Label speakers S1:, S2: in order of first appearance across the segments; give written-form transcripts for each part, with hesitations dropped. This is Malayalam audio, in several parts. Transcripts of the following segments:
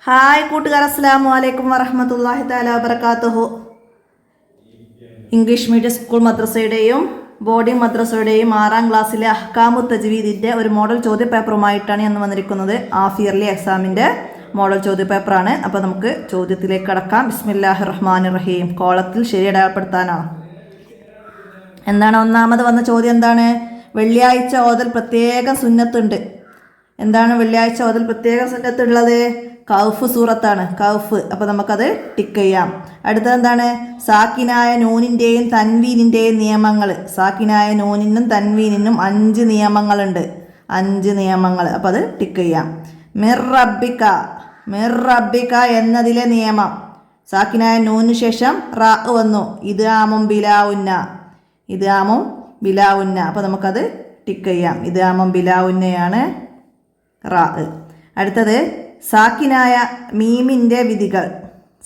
S1: ഹായ് കൂട്ടുകാർ, അസ്സലാമു അലൈക്കും വറഹ്മത്തുള്ളാഹി തആല വബറകാതുഹു. ഇംഗ്ലീഷ് മീഡിയം സ്കൂൾ മദ്രസയുടെയും ബോർഡിംഗ് മദ്രസയുടെയും 6ാം ക്ലാസ്സിലെ അഹ്കാമു തജ്വീദിൻ്റെ ഒരു മോഡൽ ചോദ്യപേപ്പറുമായിട്ടാണ് ഇന്ന് വന്നിരിക്കുന്നത്. ഹാഫ് ഇയർലി എക്സാമിൻ്റെ മോഡൽ ചോദ്യപേപ്പറാണ്. അപ്പോൾ നമുക്ക് ചോദ്യത്തിലേക്ക് കടക്കാം. ബിസ്മില്ലാഹിർ റഹ്മാനിർ റഹീം. കോളത്തിൽ ശരി അടയാളപ്പെടുത്താനാണ്. എന്താണ് ഒന്നാമത് വന്ന ചോദ്യം? എന്താണ്? വെള്ളിയാഴ്ച ഓതൽ പ്രത്യേക സുന്നത്തുണ്ട്. എന്താണ് വെള്ളിയാഴ്ച ഓതൽ പ്രത്യേക സുന്നത്തുള്ളത്? കൗഫ് സൂറത്താണ്, കൗഫ്. അപ്പോൾ നമുക്കത് ടിക്ക് ചെയ്യാം. അടുത്തത് എന്താണ്? സാക്കിനായ നൂനിൻ്റെയും തൻവീനിൻ്റെയും നിയമങ്ങൾ. സാക്കിനായ നൂനിനും തൻവീനിനും 5 നിയമങ്ങളുണ്ട്, 5 നിയമങ്ങൾ. അപ്പോൾ അത് ടിക്ക് ചെയ്യാം. മിർ റബ്ബിക എന്നതിലെ നിയമം. സാക്കിനായ നൂനിന് ശേഷം റാ വന്നു, ഇദ്ഗാമും ബിലാഉന്ന, ഇദ്ഗാമും ബിലാഉന്ന. അപ്പോൾ നമുക്കത് ടിക്ക് ചെയ്യാം. ഇദ്ഗാമും ബിലാഉന്നയാണ് റാ. അടുത്തത് സാക്കിനായ മീമിൻ്റെ വിധികൾ.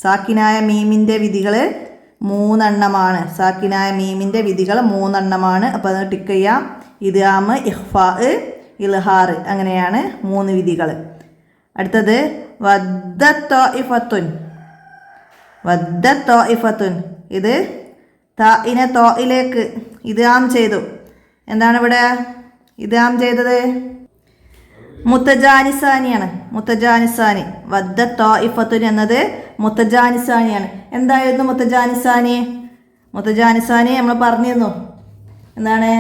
S1: സാക്കിനായ മീമിൻ്റെ വിധികൾ 3 എണ്ണമാണ്. സാക്കിനായ മീമിൻ്റെ വിധികൾ 3 എണ്ണമാണ്. അപ്പോൾ അത് ടിക്ക് ചെയ്യാം. ഇദ്ഗാം, ഇഖ്ഫാ, ഇൽഹാർ, അങ്ങനെയാണ് 3 വിധികൾ. അടുത്തത് വദ്ദത്തൊഇഫത്തുൻ. വദ്ദത്തൊഇഫത്തുൻ, ഇത് താഇനെ തോയിലേക്ക് ഇദ്ഗാം ചെയ്തു. എന്താണ് ഇവിടെ ഇദ്ഗാം ചെയ്തത്? മുത്തജാനിസാനിയാണ്, മുത്തജാനിസാനി. വദ്ദ ത്വാഇഫത്തുൻ എന്നത് മുത്തജാനിസാനിയാണ്. എന്തായിരുന്നു മുത്തജാനിസാനി? മുത്തജാനിസാനി നമ്മൾ പറഞ്ഞിരുന്നു. എന്താണ്?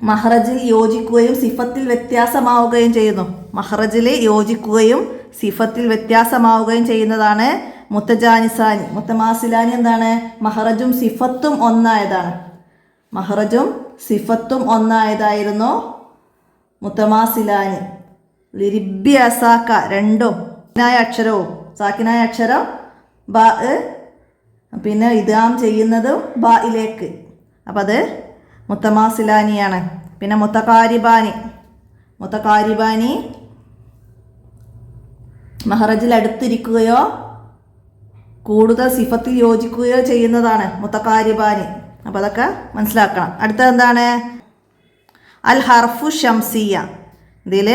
S1: മഹ്റജിൽ യോജിക്കുകയും സിഫത്തിൽ വ്യത്യാസമാവുകയും ചെയ്യുന്നു. മഹ്റജിൽ യോജിക്കുകയും സിഫത്തിൽ വ്യത്യാസമാവുകയും ചെയ്യുന്നതാണ് മുത്തജാനിസാനി. മുത്തമാസിലാനി എന്താണ്? മഹ്റജും സിഫത്തും ഒന്നായതാണ്. മഹ്റജും സിഫത്തും ഒന്നായതായിരുന്നു മുത്തമാസിലാനി. ലിരിബി അസാക്ക, രണ്ടും സാക്കിനായ അക്ഷരവും, സാക്കിനായ അക്ഷരം ബ, പിന്നെ ഇദ്ഗാം ചെയ്യുന്നതും ബയിലേക്ക്. അപ്പം അത് മുത്തമാസിലാനിയാണ്. പിന്നെ മുത്തകാരിബാനി. മുത്തകാരിബാനി മഹ്റജിൽ അടുത്തിരിക്കുകയോ കൂടുതൽ സിഫത്തിൽ യോജിക്കുകയോ ചെയ്യുന്നതാണ് മുത്തകാരിബാനി. അപ്പം അതൊക്കെ മനസ്സിലാക്കണം. അടുത്തത് എന്താണ്? അൽ ഹർഫു ഷംസിയ. ഇതിൽ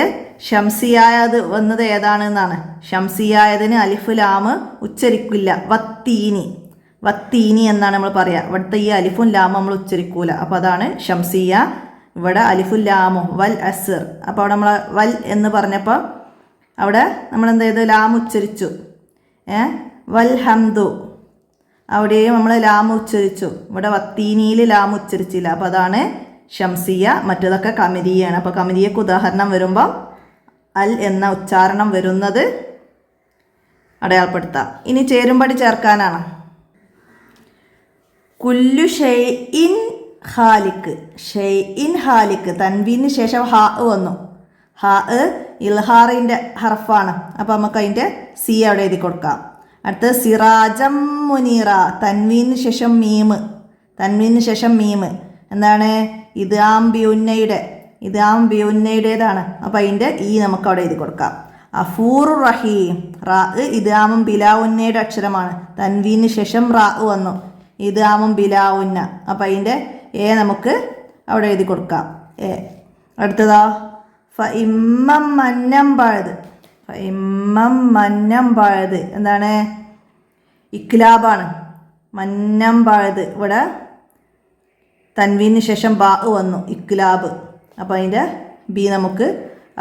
S1: ഷംസിയായത് വന്നത് ഏതാണെന്നാണ്. ഷംസിയായതിന് അലിഫ് ലാമ് ഉച്ചരിക്കില്ല. വത്തീനി, വത്തീനി എന്നാണ് നമ്മൾ പറയുക. ഇവിടുത്തെ ഈ അലിഫും ലാമും നമ്മൾ ഉച്ചരിക്കൂല. അപ്പോൾ അതാണ് ഷംസിയ. ഇവിടെ അലിഫും ലാമും വൽ അസ്ർ. അപ്പോൾ അവിടെ നമ്മൾ വൽ എന്ന് പറഞ്ഞപ്പോൾ അവിടെ നമ്മൾ എന്ത് ചെയ്തു? ലാം ഉച്ചരിച്ചു. വൽ ഹംദു, അവിടെയും നമ്മൾ ലാം ഉച്ചരിച്ചു. ഇവിടെ വത്തീനിയിൽ ലാം ഉച്ചരിച്ചില്ല. അപ്പോൾ അതാണ് ഷംസിയ. മറ്റതൊക്കെ കമരിയാണ്. അപ്പോൾ കമരിയക്ക് ഉദാഹരണം വരുമ്പം അൽ എന്ന ഉച്ചാരണം വരുന്നത് അടയാളപ്പെടുത്താം. ഇനി ചേരുംപടി ചേർക്കാനാണ്. കുല്ലു ഷൈഇൻ ഹാലിക്ക്. ഷൈഇൻ ഹാലിക്ക്, തൻവീന് ശേഷം ഹാ വന്നു. ഹാ ഇൽഹാറിൻ്റെ ഹർഫാണ്. അപ്പോൾ നമുക്ക് അതിൻ്റെ സി അവിടെ എഴുതി കൊടുക്കാം. അടുത്ത് സിറാജം മുനീറ, തൻവീന് ശേഷം മീമ്. തൻവീന് ശേഷം മീമ് എന്താണ്? ഇദ്ഗാം ബിയുന്നയുടെ, ഇദ്ഗാം ബിയുന്നയുടേതാണ്. അപ്പോൾ അതിൻ്റെ ഈ നമുക്ക് അവിടെ എഴുതി കൊടുക്കാം. അഫൂർ റഹീം, റാ ഇദ്ഗാമും ബിലാഉന്നയുടെ അക്ഷരമാണ്. തൻവീന് ശേഷം റാ വന്നു, ഇദ്ഗാമും ബിലാഉന്ന. അപ്പോൾ അതിൻ്റെ എ നമുക്ക് അവിടെ എഴുതി കൊടുക്കാം. എ. അടുത്തതാ ഫഇമ്മം മന്നം ബഅദ്. ഫഇമ്മം മന്നം ബഅദ് എന്താണ്? ഇഖ്ലാബാണ്. മന്നം ബഅദ് ഇവിടെ തൻവീന് ശേഷം ബാ വന്നു, ഇഖ്ലാബ്. അപ്പോൾ അതിൻ്റെ ബി നമുക്ക്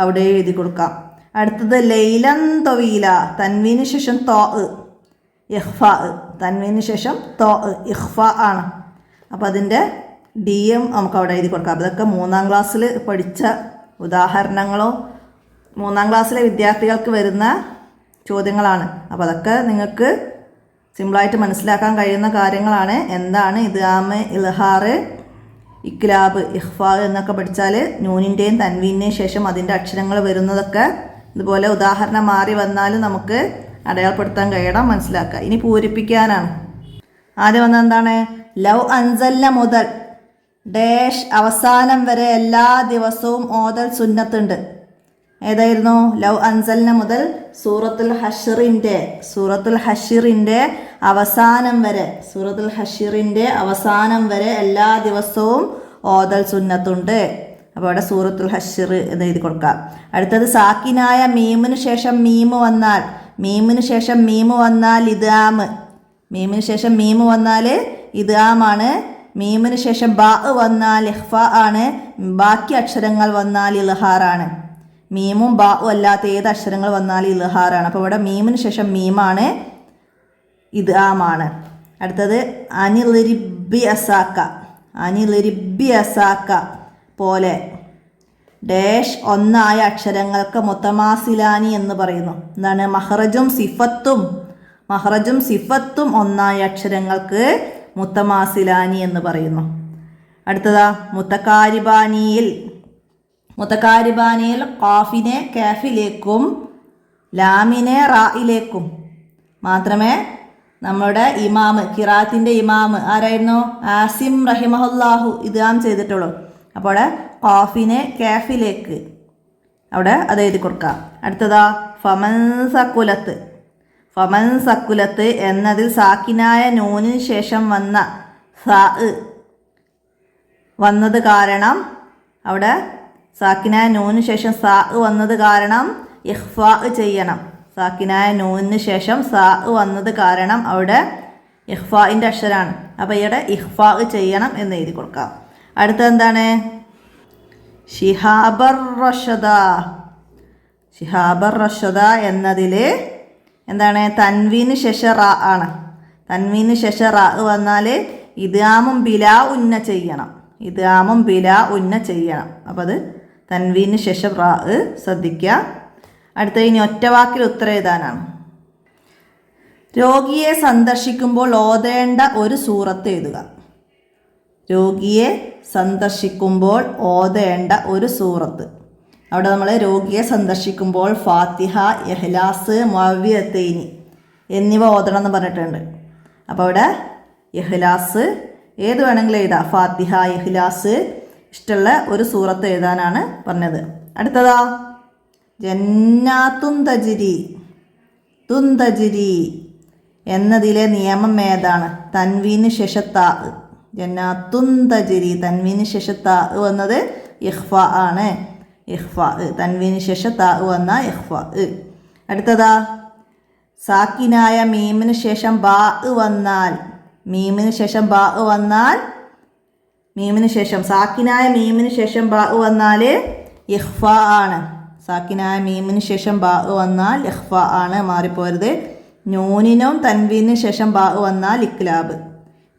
S1: അവിടെ എഴുതി കൊടുക്കാം. അടുത്തത് ലൈലൻ തൊവീല, തൻവീന് ശേഷം തോ ഇഖ്ഫാ. തൻവീന് ശേഷം തോ ഇഖ്ഫാ ആണ്. അപ്പോൾ അതിൻ്റെ ഡിയും നമുക്ക് അവിടെ എഴുതി കൊടുക്കാം. അതൊക്കെ 3ാം ക്ലാസ്സിൽ പഠിച്ച ഉദാഹരണങ്ങളോ 3ാം ക്ലാസ്സിലെ വിദ്യാർത്ഥികൾക്ക് വരുന്ന ചോദ്യങ്ങളാണ്. അപ്പോൾ അതൊക്കെ നിങ്ങൾക്ക് സിമ്പിളായിട്ട് മനസ്സിലാക്കാൻ കഴിയുന്ന കാര്യങ്ങളാണ്. എന്താണ് ഇദ്ഗാം, ഇൽഹാർ, ഇഖ്ലാബ്, ഇഖ്ഫാ എന്നൊക്കെ പഠിച്ചാൽ നൂനിൻ്റെയും തൻവീൻ്റെയും ശേഷം അതിൻ്റെ അക്ഷരങ്ങൾ വരുന്നതൊക്കെ ഇതുപോലെ ഉദാഹരണം മാറി വന്നാലും നമുക്ക് അടയാളപ്പെടുത്താൻ കഴിയണം, മനസ്സിലാക്കുക. ഇനി പൂരിപ്പിക്കാനാണ്. ആദ്യം വന്നത് എന്താണ്? ലൗ അൻസൽന മുതൽ ഡാഷ് അവസാനം വരെ എല്ലാ ദിവസവും ഓതൽ സുന്നത്തുണ്ട്. ഏതായിരുന്നു? ലൗ അൻസൽന മുതൽ സൂറത്തുൽ ഹശ്റിൻ്റെ അവസാനം വരെ, സൂറത്തുൽ ഹശ്റിൻ്റെ അവസാനം വരെ എല്ലാ ദിവസവും ഓതൽ സുന്നത്തുണ്ട്. അപ്പോൾ അവിടെ സൂറത്തുൽ ഹശ്ർ എന്ന് എഴുതി കൊടുക്കാം. അടുത്തത് സാക്കിനായ മീമിന് ശേഷം മീമ് വന്നാൽ, മീമിന് ശേഷം മീമ് വന്നാൽ ഇദ്ഗാം, മീമിന് ശേഷം മീമ് വന്നാൽ ഇദ്ഗാമാണ്. മീമിന് ശേഷം ബാ വന്നാൽ ഇഖ്ഫ ആണ്. ബാക്കി അക്ഷരങ്ങൾ വന്നാൽ ഇൽഹാറാണ്. മീമും ബാഉം അല്ലാത്ത ഏത് അക്ഷരങ്ങൾ വന്നാൽ ഇൽഹാറാണ്. അപ്പോൾ ഇവിടെ മീമിന് ശേഷം മീമാണ്, ഇദ്ഗാമാണ്. അടുത്തത് അനിലിരിബി അസാക്ക, അനിലിരിബി അസാക്ക പോലെ ഡാഷ് ഒന്നായ അക്ഷരങ്ങൾക്ക് മുത്തമാസിലാനി എന്ന് പറയുന്നു. എന്താണ്? മഹ്റജും സിഫത്തും, മഹ്റജും സിഫത്തും ഒന്നായ അക്ഷരങ്ങൾക്ക് മുത്തമാസിലാനി എന്ന് പറയുന്നു. അടുത്തതാ മുത്തകാരിബാനിയിൽ, മുത്തകാരിബാനിയിൽ ഖാഫിനെ കാഫിലേക്കും ലാമിനെ റായിലേക്കും മാത്രമേ നമ്മുടെ ഇമാമ്, ഖിറാത്തിൻ്റെ ഇമാമ് ആരായിരുന്നു? ആസിം റഹിമഹുല്ലാഹു ഇദ്ഗാം ചെയ്തിട്ടുള്ളൂ. അപ്പോൾ അവിടെ ഖാഫിനെ കാഫിലേക്ക് അവിടെ അത് എഴുതി കൊടുക്കാം. അടുത്തതാ ഫമൻ സക്കുലത്ത്, ഫമൻ സക്കുലത്ത് എന്നതിൽ സാക്കിനായ നൂനിന് ശേഷം വന്ന സാ വന്നത് കാരണം, അവിടെ സാക്കിനായ നൂനിന് ശേഷം സാ വന്നത് കാരണം ഇഖ്ഫാ ചെയ്യണം. സാക്കിനായ നൂനിന് ശേഷം സാ വന്നത് കാരണം അവിടെ ഇഖ്ഫാഇൻ്റെ അക്ഷരമാണ്. അപ്പോൾ ഇവിടെ ഇഖ്ഫാ ചെയ്യണം എന്ന് എഴുതി കൊടുക്കാം. അടുത്തത് എന്താണ്? ഷിഹാബർ റഷദ, ഷിഹാബർ റഷദ എന്നതിൽ എന്താണ്? തൻവീന് ശേഷം റാ ആണ്. തൻവീന് ശേഷം റാ വന്നാൽ ഇദ്ഗാമും ബിലാ ഉന്ന ചെയ്യണം, ഇദ്ഗാമും ബിലാ ഉന്ന ചെയ്യണം. അപ്പോൾ അത് തൻവീന് ശേഷം റാ ശ്രദ്ധിക്കുക. അടുത്ത ഇനി ഒറ്റവാക്കിൽ ഉത്തരം എഴുതാനാണ്. രോഗിയെ സന്ദർശിക്കുമ്പോൾ ഓതേണ്ട ഒരു സൂറത്ത് എഴുതുക. രോഗിയെ സന്ദർശിക്കുമ്പോൾ ഓതേണ്ട ഒരു സൂറത്ത്. അവിടെ നമ്മൾ രോഗിയെ സന്ദർശിക്കുമ്പോൾ ഫാത്തിഹ, ഇഖ്ലാസ്, മുഅവ്വിദത്തൈനി എന്നിവ ഓതണം എന്ന് പറഞ്ഞിട്ടുണ്ട്. അപ്പോൾ അവിടെ ഇഖ്ലാസ് ഏത് വേണമെങ്കിലും എഴുതാം. ഫാത്തിഹ, ഇഖ്ലാസ് ഇഷ്ടമുള്ള ഒരു സൂറത്ത് എഴുതാനാണ് പറഞ്ഞത്. അടുത്തതാ ജന്നാത്തുൻ തജ്രി, തുന്തജ്രി എന്നതിലെ നിയമം ഏതാണ്? തൻവീന് ശേഷം താ, ജന്നാത്തുൻ തജ്രി തൻവീന് ശേഷം താ വന്നത് ഇഖ്ഫാ ആണ്. ഇഖ്ഫാ, തൻവീന് ശേഷം താ വന്ന ഇഖ്ഫാ. അടുത്തതാ സാക്കിനായ മീമിന് ശേഷം ബാ വന്നാൽ, മീമിന് ശേഷം ബാ വന്നാൽ, മീമിന് ശേഷം സാക്കിനായ മീമിന് ശേഷം ബാ വന്നാൽ ഇഖ്ഫാ ആണ്. സാക്കിനായ മീമിന് ശേഷം ബാ വന്നാൽ ഇഖ്ഫാ ആണ്, മാറിപ്പോരുത്. നൂനിനും തൻവീന് ശേഷം ബാ വന്നാൽ ഇക്ലാബ്,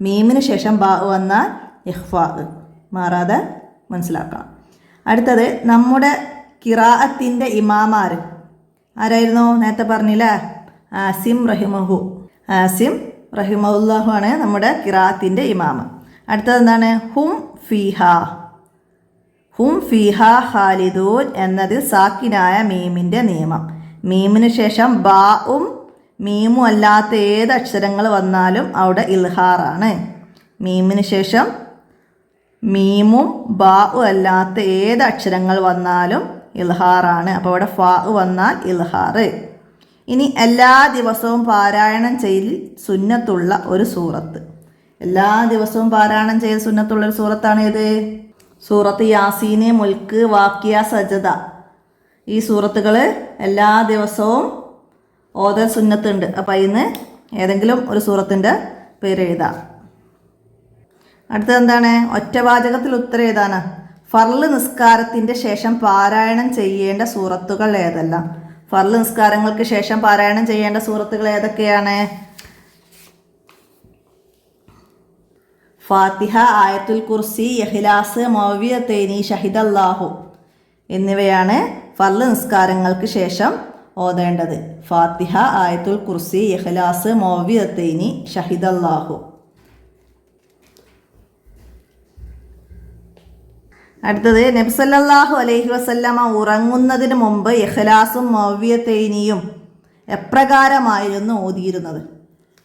S1: മീമിന് ശേഷം ബാ വന്നാൽ ഇഖ്ഫാ, മാറാതെ മനസ്സിലാക്കണം. അടുത്തത് നമ്മുടെ ഖിറാഅത്തിൻ്റെ ഇമാമാർ ആരായിരുന്നു? നേരത്തെ പറഞ്ഞില്ലേ? ആസിം റഹിമഹു, ആസിം റഹിമഹുല്ലാഹു ആണ് നമ്മുടെ ഖിറാഅത്തിൻ്റെ ഇമാമ്. അടുത്തത് എന്താണ്? ഹും ഫീഹ, ഹും ഫീഹ ഖാലിദൂൻ എന്നതിൽ സാക്കിനായ മീമിൻ്റെ നിയമം. മീമിന് ശേഷം ബാവും മീമും അല്ലാത്ത ഏത് അക്ഷരങ്ങൾ വന്നാലും അവിടെ ഇൽഹാറാണ്. മീമിന് ശേഷം മീമും ബാവും അല്ലാത്ത ഏത് അക്ഷരങ്ങൾ വന്നാലും ഇൽഹാറാണ്. അപ്പോൾ അവിടെ ഫാ വന്നാൽ ഇൽഹാറ്. ഇനി എല്ലാ ദിവസവും പാരായണം ചെയ്ത് സുന്നത്തുള്ള ഒരു സൂറത്ത്. എല്ലാ ദിവസവും പാരായണം ചെയ്ത് സുന്നത്തുള്ളൊരു സൂറത്താണ് ഏത്? സൂറത്ത് യാസീന്, മുൽക്ക്, വാക്കിയ, സജദ. ഈ സൂറത്തുകൾ എല്ലാ ദിവസവും ഓതൽ സുന്നത്തുണ്ട്. അപ്പം അതിന് ഏതെങ്കിലും ഒരു സൂറത്തിൻ്റെ പേര് എഴുതാം. അടുത്തത് എന്താണ്? ഒറ്റവാചകത്തിൽ ഉത്തരം എഴുതാനാണ്. ഫർള് നിസ്കാരത്തിൻ്റെ ശേഷം പാരായണം ചെയ്യേണ്ട സൂറത്തുകൾ ഏതെല്ലാം? ഫർള് നിസ്കാരങ്ങൾക്ക് ശേഷം പാരായണം ചെയ്യേണ്ട സൂറത്തുകൾ ഏതൊക്കെയാണ്? ഫാത്തിഹ, ആയത്തുൽ കുർസി, ഇഖ്ലാസ്, മുഅവ്വിദത്തൈനി, ഷഹിദല്ലാഹു എന്നിവയാണ് ഫർള് നിസ്കാരങ്ങൾക്ക് ശേഷം ഓതേണ്ടത്. ഫാത്തിഹ, ആയത്തുൽ കുർസി, ഇഖ്ലാസ്, മുഅവ്വിദത്തൈനി, ഷഹിദല്ലാഹു. അടുത്തത് നബി സല്ലല്ലാഹു അലൈഹി വസല്ലമ ഉറങ്ങുന്നതിന് മുമ്പ് ഇഖ്ലാസും മുഅവ്വിദത്തൈനിയും എപ്രകാരമായിരുന്നു ഓതിയിരുന്നത്?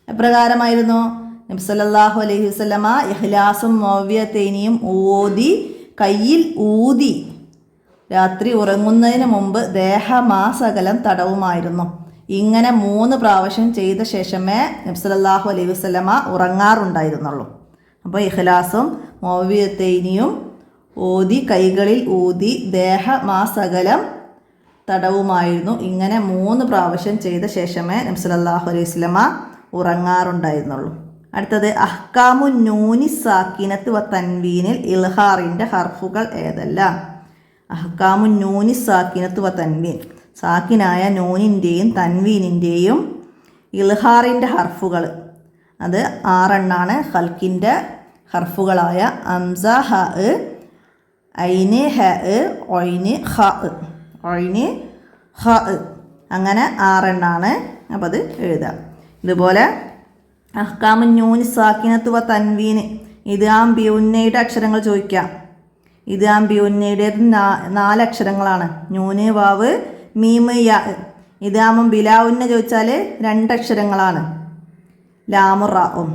S1: എപ്രകാരമായിരുന്നു? നബി സല്ലല്ലാഹു അലൈഹി വസല്ലമ ഇഖ്ലാസും മുഅവ്വിദത്തൈനിയും ഓതി കയ്യിൽ ഊതി രാത്രി ഉറങ്ങുന്നതിന് മുമ്പ് ദേഹമാസകലം തടവുമായിരുന്നു. ഇങ്ങനെ 3 പ്രാവശ്യം ചെയ്ത ശേഷമേ നബി സല്ലല്ലാഹു അലൈഹി വസല്ലമ ഉറങ്ങാറുണ്ടായിരുന്നുള്ളൂ. അപ്പോൾ ഇഖ്ലാസും മുഅവ്വിദത്തൈനിയും ഓതി കൈകളിൽ ഊതി ദേഹമാസകലം തടവുമായിരുന്നു. ഇങ്ങനെ 3 പ്രാവശ്യം ചെയ്ത ശേഷമേ നബി സല്ലല്ലാഹു അലൈഹി വസല്ലമ ഉറങ്ങാറുണ്ടായിരുന്നുള്ളൂ. അടുത്തത് അഹ്കാമു നൂനി സാക്കിനത്ത് വ തൻവീനിൽ ഇൽഹാറിൻ്റെ ഹർഫുകൾ ഏതെല്ലാം? അഹ്കാമു നൂനി സാക്കിനത്ത് വ തൻവീൻ, സാക്കിനായ നൂനിൻ്റെയും തൻവീനിൻ്റെയും ഇൽഹാറിൻ്റെ ഹർഫുകൾ അത് 6 എണ്ണാണ്. ഖൽക്കിൻ്റെ ഹർഫുകളായ അംസ, ഹ, ഐന്, ഹ, ഒയ്ന്, ഹ, ഒയ്ന്, ഹ, അങ്ങനെ 6 എണ്ണാണ്. അപ്പോൾ അത് എഴുതാം. ഇതുപോലെ അഹ്കാമു നൂനി സാക്കിനത്ത് വ തൻവീൻ, ഇദ്ഗാം ബിഉന്നയുടെ അക്ഷരങ്ങൾ ചോദിക്കാം. ഇദ്ഗാം ബിഉന്നയുടേത് 4 അക്ഷരങ്ങളാണ്. നൂന്, വാവ്, മീമ്, യാ. ഇദ്ഗാമും ബിലാഉന്ന ചോദിച്ചാൽ 2 അക്ഷരങ്ങളാണ്, ലാമും റാഉം.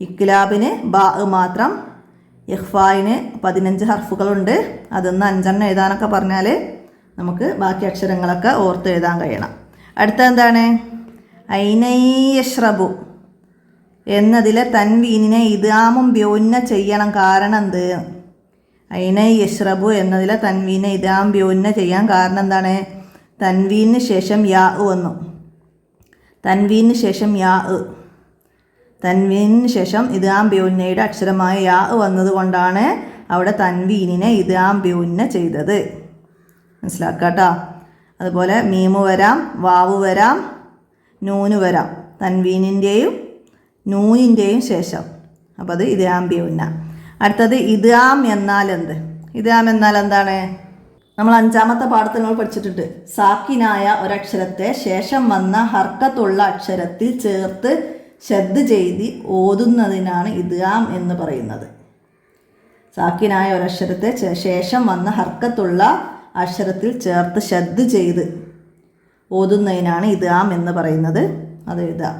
S1: ഇഖ്ലാബിന് ബാ മാത്രം. ഇഖ്ഫായിന് 15 ഹർഫുകളുണ്ട്. അതൊന്ന് 5 എണ്ണം എഴുതാനൊക്കെ പറഞ്ഞാൽ നമുക്ക് ബാക്കി അക്ഷരങ്ങളൊക്കെ ഓർത്ത് എഴുതാൻ കഴിയണം. അടുത്ത എന്താണ്? ഐനൈ യശ്റബു എന്നതിലെ തൻവീനിനെ ഇദ്ഗാമും ബിഉന്ന ചെയ്യണം. കാരണം എന്ത്? ഐനൈ യശ്റബു എന്നതിലെ തൻവീനെ ഇദ്ഗാം ബിഉന്ന ചെയ്യാൻ കാരണം എന്താണ്? തൻവീനിന് ശേഷം യാ വന്നു. തൻവീനിന് ശേഷം യാ, തൻവീനിന് ശേഷം ഇദ്ഗാം ബിഉന്നയുടെ അക്ഷരമായ യാ വന്നതുകൊണ്ടാണ് അവിടെ തൻവീനിനെ ഇദ്ഗാം ബിഉന്ന ചെയ്തത്. മനസ്സിലാക്കാട്ടോ. അതുപോലെ മീമു വരാം, വാവ് വരാം, നൂന് വരാം, തൻവീനിൻ്റെയും നൂനിൻ്റെയും ശേഷം. അപ്പോൾ അത് ഇദ്ഗാം ബിഉന്ന. അടുത്തത് ഇദ്ഗാം എന്നാൽ എന്ത്? ഇദ്ഗാം എന്നാൽ എന്താണ്? നമ്മൾ 5ാമത്തെ പാഠത്തിൽ നമ്മൾ പഠിച്ചിട്ടുണ്ട്. സാക്കിനായ ഒരക്ഷരത്തെ ശേഷം വന്ന ഹർക്കത്തുള്ള അക്ഷരത്തിൽ ചേർത്ത് ശബ്ദ ചെയ്ത് ഓതുന്നതിനാണ് ഇദ്ഗാം എന്ന് പറയുന്നത്. സാക്കിനായ ഒരക്ഷരത്തെ ശേഷം വന്ന ഹർക്കത്തുള്ള അക്ഷരത്തിൽ ചേർത്ത് ശബ്ദ ചെയ്ത് ഓതുന്നതിനാണ് ഇദ്ഗാം എന്ന് പറയുന്നത്. അത് എഴുതാം.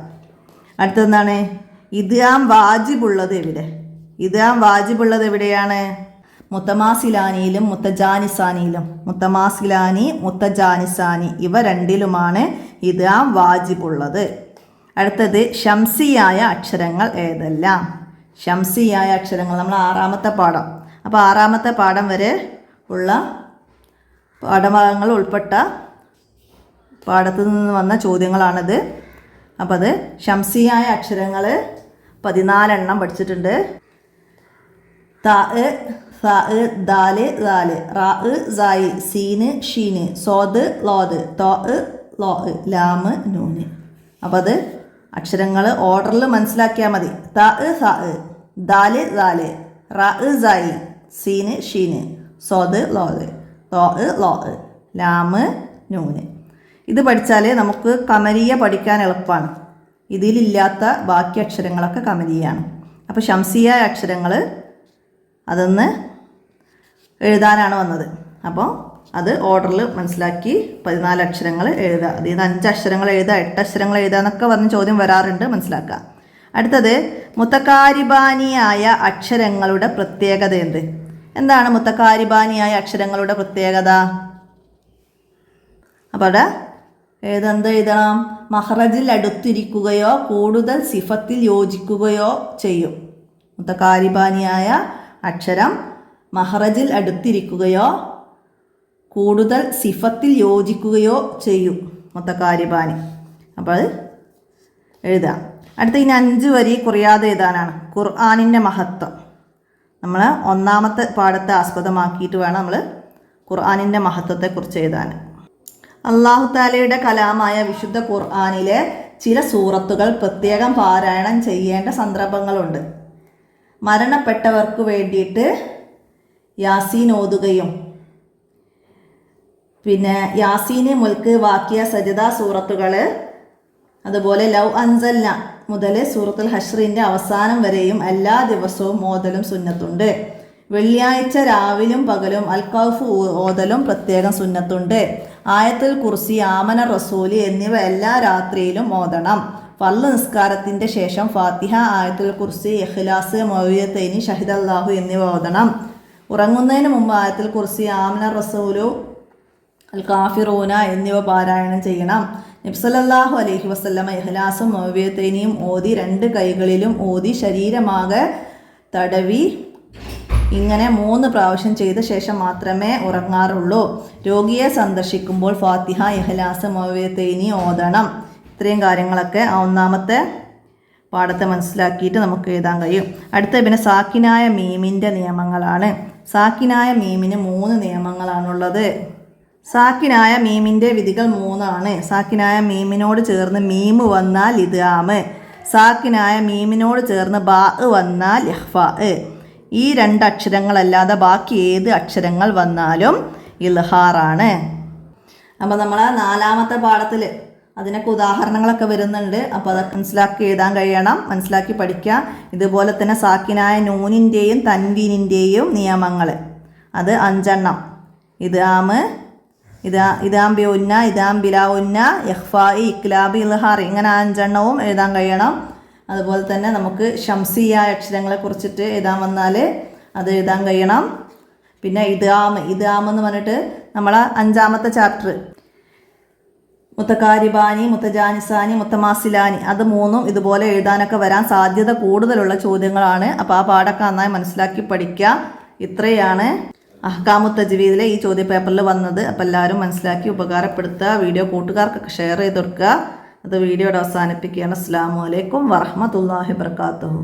S1: അടുത്തെന്താണ്? ഇദ്ഗാം വാജിബുള്ളത് എവിടെ? ഇദ്ഗാം വാജിബുള്ളത് എവിടെയാണ്? മുത്തമാസിലാനിയിലും മുത്തജാനിസാനിയിലും. മുത്തമാസിലാനി, മുത്തജാനിസാനി ഇവ രണ്ടിലുമാണ് ഇദ്ഗാം വാജിബുള്ളത്. അടുത്തത് ഷംസിയായ അക്ഷരങ്ങൾ ഏതെല്ലാം? ഷംസിയായ അക്ഷരങ്ങൾ നമ്മൾ 6ാമത്തെ പാഠം. അപ്പോൾ 6ാമത്തെ പാഠം വരെ ഉള്ള പാഠഭാഗങ്ങൾ ഉൾപ്പെട്ട പാഠത്തിൽ നിന്ന് വന്ന ചോദ്യങ്ങളാണിത്. അപ്പോൾ അത് ഷംസിയായ അക്ഷരങ്ങൾ 14 എണ്ണം പഠിച്ചിട്ടുണ്ട്. താ, സാ, ദാല്, ദാല്, റാ, സായി, സീന്, ഷീന്, സോദ്, ലോദ്, തോ, ലോ, ലാമ്, നൂന്. അപ്പോൾ അത് അക്ഷരങ്ങൾ ഓർഡറിൽ മനസ്സിലാക്കിയാൽ മതി. താ, സാ, ദാല്, ദാല്, റാ, സായി, സീന്, ഷീന്, സോദ്, ലോദ്, തോ, ലോ, ലാമ്, നൂന്. ഇത് പഠിച്ചാൽ നമുക്ക് കമരിയ പഠിക്കാൻ എളുപ്പമാണ്. ഇതിലില്ലാത്ത ബാക്കി അക്ഷരങ്ങളൊക്കെ കമരിയാണ്. അപ്പോൾ ഷംസിയായ അക്ഷരങ്ങൾ അതൊന്ന് എഴുതാനാണ് വന്നത്. അപ്പോൾ അത് ഓർഡറിൽ മനസ്സിലാക്കി 14 അക്ഷരങ്ങൾ എഴുതുക. അതിൽ നിന്ന് 5 അക്ഷരങ്ങൾ എഴുതുക, 8 അക്ഷരങ്ങൾ എഴുതുക എന്നൊക്കെ പറഞ്ഞ് ചോദ്യം വരാറുണ്ട്. മനസ്സിലാക്കുക. അടുത്തത് മുത്തക്കാരിബാനിയായ അക്ഷരങ്ങളുടെ പ്രത്യേകത എന്ത്? എന്താണ് മുത്തക്കാരിബാനിയായ അക്ഷരങ്ങളുടെ പ്രത്യേകത? അപ്പോൾ അവിടെ എന്ത് എഴുതണം? മഹ്റജിൽ അടുത്തിരിക്കുകയോ കൂടുതൽ സിഫത്തിൽ യോജിക്കുകയോ ചെയ്യും. മുത്തക്കാരിബാനിയായ അക്ഷരം മഹ്റജിൽ അടുത്തിരിക്കുകയോ കൂടുതൽ സിഫത്തിൽ യോജിക്കുകയോ ചെയ്യും. മുത്തക്കാരിബാനി. അപ്പോൾ അത് എഴുതാം. അടുത്ത ഇനി 5 വരി കുറയാതെ എഴുതാനാണ്. ഖുർആനിൻ്റെ മഹത്വം നമ്മൾ 1ാമത്തെ പാഠത്തെ ആസ്പദമാക്കിയിട്ട് വേണം നമ്മൾ ഖുർആനിൻ്റെ മഹത്വത്തെക്കുറിച്ച് എഴുതാൻ. അല്ലാഹു തആലയുടെ കലാമായ വിശുദ്ധ ഖുർആനിലെ ചില സൂറത്തുകൾ പ്രത്യേകം പാരായണം ചെയ്യേണ്ട സന്ദർഭങ്ങളുണ്ട്. മരണപ്പെട്ടവർക്ക് വേണ്ടിയിട്ട് യാസീൻ ഓതുകയും പിന്നെ യാസീന്, മുൽക്ക്, വാക്കിയ, സജദ സൂറത്തുകൾ, അതുപോലെ ലൗ അൻസൽന മുതൽ സൂറത്തുൽ ഹഷ്റിൻ്റെ അവസാനം വരെയും എല്ലാ ദിവസവും ഓതലും സുന്നത്തുണ്ട്. വെള്ളിയാഴ്ച രാവിലും പകലും അൽ കൗഫ് ഓതലും പ്രത്യേകം സുന്നത്തുണ്ട്. ആയത്തുൽ കുർസി, ആമന റസൂല് എന്നിവ എല്ലാ രാത്രിയിലും ഓതണം. ഫർള് നിസ്കാരത്തിൻ്റെ ശേഷം ഫാത്തിഹ, ആയത്തുൽ കുർസി, ഇഖ്ലാസ്, മൗഇദത്തൈനി, ഷഹിദല്ലാഹു എന്നിവ ഓതണം. ഉറങ്ങുന്നതിന് മുമ്പ് ആയത്തുൽ കുർസി, ആമന റസൂലു, അൽ കാഫിറൂന എന്നിവ പാരായണം ചെയ്യണം. നബി സല്ലല്ലാഹു അലൈഹി വസല്ലമ ഇഖ്ലാസും മൗഇദത്തൈനിയും ഓതി 2 കൈകളിലും ഓതി ശരീരമാകെ തടവി ഇങ്ങനെ 3 പ്രാവശ്യം ചെയ്ത ശേഷം മാത്രമേ ഉറങ്ങാറുള്ളൂ. രോഗിയെ സന്ദർശിക്കുമ്പോൾ ഫാത്തിഹ, ഇഖ്ലാസ്, മുഅവ്വിദത്തൈനി ഓതണം. ഇത്രയും കാര്യങ്ങളൊക്കെ ആ ഒന്നാമത്തെ പാഠത്തെ മനസ്സിലാക്കിയിട്ട് നമുക്ക് എഴുതാൻ കഴിയും. അടുത്ത പിന്നെ സാക്കിനായ മീമിൻ്റെ നിയമങ്ങളാണ്. സാക്കിനായ മീമിന് 3 നിയമങ്ങളാണുള്ളത്. സാക്കിനായ മീമിൻ്റെ വിധികൾ 3 ആണ്. സാക്കിനായ മീമിനോട് ചേർന്ന് മീമ് വന്നാൽ ഇദ്ഗാമ്, സാക്കിനായ മീമിനോട് ചേർന്ന് ബാ വന്നാൽ ഇഖ്ഫാ. ഈ 2 അക്ഷരങ്ങളല്ലാതെ ബാക്കി ഏത് അക്ഷരങ്ങൾ വന്നാലും ഇൽഹാറാണ്. അപ്പോൾ നമ്മൾ 4ാമത്തെ പാഠത്തിൽ അതിനൊക്കെ ഉദാഹരണങ്ങളൊക്കെ വരുന്നുണ്ട്. അപ്പോൾ അതൊക്കെ മനസ്സിലാക്കി എഴുതാൻ കഴിയണം, മനസ്സിലാക്കി പഠിക്കുക. ഇതുപോലെ തന്നെ സാക്കിനായ നൂനിൻ്റെയും തൻവീനിൻ്റെയും നിയമങ്ങൾ, അത് 5 എണ്ണം. ഇദ്ഗാമ്, ഇദ്ഗാം ബി ഉന്ന, ഇദ്ഗാം ബിലാ ഉന്ന, ഇഖ്ഫാഇ, ഇഖ്ലാബ്, ഇൽഹാർ, ഇങ്ങനെ 5 എണ്ണവും എഴുതാൻ കഴിയണം. അതുപോലെ തന്നെ നമുക്ക് ശംസിയായ അക്ഷരങ്ങളെ കുറിച്ചിട്ട് എഴുതാൻ വന്നാൽ അത് എഴുതാൻ കഴിയണം. പിന്നെ ഇദ്ഗാം എന്ന് പറഞ്ഞിട്ട് നമ്മളെ 5ാമത്തെ ചാപ്റ്റർ മുത്തകാരിബാനി, മുത്തജാനിസാനി, മുത്തമാസിലാനി, അത് 3ഉം ഇതുപോലെ എഴുതാനൊക്കെ വരാൻ സാധ്യത കൂടുതലുള്ള ചോദ്യങ്ങളാണ്. അപ്പോൾ ആ പാഠമൊക്കെ നന്നായി മനസ്സിലാക്കി പഠിക്കുക. ഇത്രയാണ് അഹ്കാമു തജ്വീദിലെ ഈ ചോദ്യപേപ്പറിൽ വന്നത്. അപ്പോൾ എല്ലാവരും മനസ്സിലാക്കി ഉപകാരപ്പെടുത്തുക. വീഡിയോ കൂട്ടുകാർക്കൊക്കെ ഷെയർ ചെയ്ത് കൊടുക്കുക. അത് വീഡിയോയുടെ അവസാനിപ്പിക്കുകയാണ്. അസ്സലാമു അലൈക്കും വറഹ്മത്തുള്ളാഹി വബറകാതുഹു.